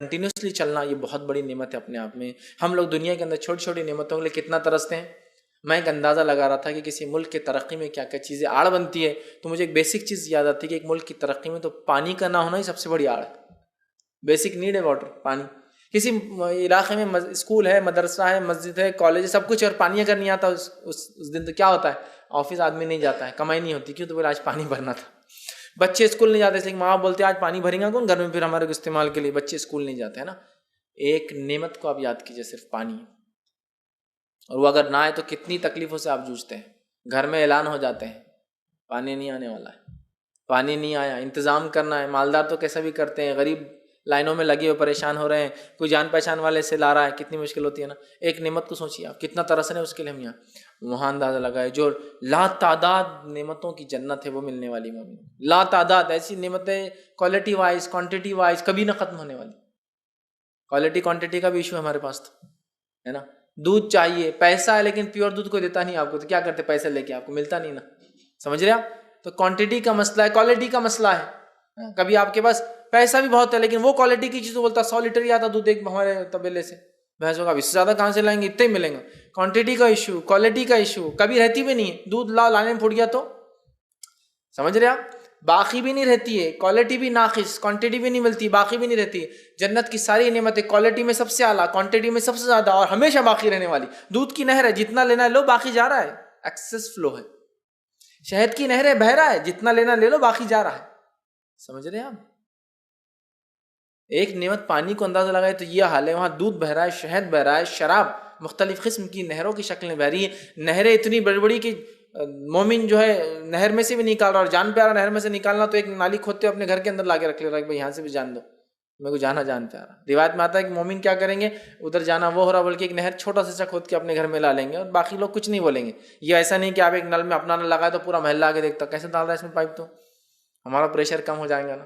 Continuously چلنا یہ بہت بڑی نعمت ہے اپنے آپ میں. ہم لوگ دنیا کے اندر چھوٹی چھوٹی نعمتوں کے لیے کتنا ترستے ہیں. میں ایک اندازہ لگا رہا تھا کہ کسی ملک کی ترقی میں کیا کیا چیزیں آڑ بنتی ہے، تو مجھے ایک بیسک چیز یاد آتی ہے کہ ایک ملک کی ترقی میں تو پانی کا نہ ہونا ہی سب سے بڑی آڑ ہے. بیسک نیڈ ہے واٹر، پانی. کسی علاقے میں اسکول ہے، مدرسہ ہے، مسجد ہے، کالج ہے، سب کچھ، اور پانی اگر نہیں آتا اس دن تو کیا ہوتا ہے؟ آفس آدمی نہیں جاتا ہے، کمائی نہیں ہوتی. کیوں؟ تو بولے آج پانی بھرنا تھا. بچے اسکول نہیں جاتے، اس لیے ماں باپ بولتے ہیں آج پانی بھریں گا کون گھر میں پھر ہمارے استعمال کے لیے. بچے اسکول نہیں جاتے ہیں نا. ایک نعمت کو آپ یاد کیجئے، صرف پانی، اور وہ اگر نہ آئے تو کتنی تکلیفوں سے آپ جوجھتے ہیں. گھر میں اعلان ہو جاتے ہیں پانی نہیں آنے والا ہے، پانی نہیں آیا، انتظام کرنا ہے. مالدار تو کیسا بھی کرتے ہیں، غریب لائنوں میں لگے ہوئے پریشان ہو رہے ہیں، کوئی جان پہچان والے سے لا رہا ہے. کتنی مشکل ہوتی ہے نا. ایک نعمت کو سوچیے آپ، کتنا ترس رہے ہیں اس کے لیے ہم یہاں. وہاں اندازہ لگائے جو لا تعداد نعمتوں کی جنت ہے وہ ملنے والی مومن. لا تعداد ایسی نعمتیں، کوالٹی وائز کوانٹٹی وائز کبھی نہ ختم ہونے والی. کوالٹی کوانٹٹی کا بھی ایشو ہے ہمارے پاس تو ہے نا. دودھ چاہیے، پیسہ ہے لیکن پیور دودھ کوئی دیتا نہیں آپ کو، تو کیا کرتے؟ پیسے لے کے آپ کو ملتا نہیں نا. سمجھ رہے آپ؟ تو کوانٹٹی کا مسئلہ ہے، کوالٹی کا مسئلہ ہے. کبھی آپ کے پاس پیسہ بھی بہت ہے لیکن وہ کوالٹی کی چیز بولتا 100 لیٹر ہی آتا دودھ ایک ہمارے طبیلے سے. بھینسوں کا اس سے زیادہ کہاں سے لائیں گے، اتنے ہی ملیں گا. کوانٹٹی کا ایشو، کوالٹی کا ایشو کبھی رہتی بھی نہیں ہے. دودھ لانے میں پھوٹ گیا تو سمجھ رہے آپ، باقی بھی نہیں رہتی ہے. کوالٹی بھی ناقص، کوانٹٹی بھی نہیں ملتی، باقی بھی نہیں رہتی. جنت کی ساری نعمتیں کوالٹی میں سب سے اعلیٰ، کوانٹٹی میں سب سے زیادہ، اور ہمیشہ باقی رہنے والی. دودھ کی نہر ہے، جتنا لینا ہے لو، باقی جا رہا ہے، ایکسس فلو ہے. شہد کی نہر ہے، بہہ رہا ہے، جتنا لینا لے لو، باقی جا رہا ہے. سمجھ رہے ہیں آپ؟ ایک نعمت پانی کو اندازہ لگائے تو یہ حال ہے. وہاں دودھ بہہ رہا ہے، شہد بہہ رہا ہے، شراب مختلف قسم کی نہروں کی شکل میں بہہ رہی ہے. نہریں اتنی بڑی بڑی کہ مومن جو ہے نہر میں سے بھی نکال رہا، اور جان پیارا نہر میں سے نکالنا تو ایک نالی کھودتے اپنے گھر کے اندر لا کے رکھ لے رہا ہے کہ یہاں سے بھی جان دو، میرے کو جانا جان پیارا. روایت میں آتا ہے کہ مومن کیا کریں گے، ادھر جانا وہ ہو رہا بلکہ ایک نہر چھوٹا سا کھود کے اپنے گھر میں لا لیں گے، اور باقی لوگ کچھ نہیں بولیں گے. یہ ایسا نہیں کہ آپ ایک نل میں اپنا نل لگائے تو پورا محلہ آ کے دیکھتا کیسے ڈال رہا ہے اس میں پائپ، تو ہمارا پریشر کم ہو جائے گا نا.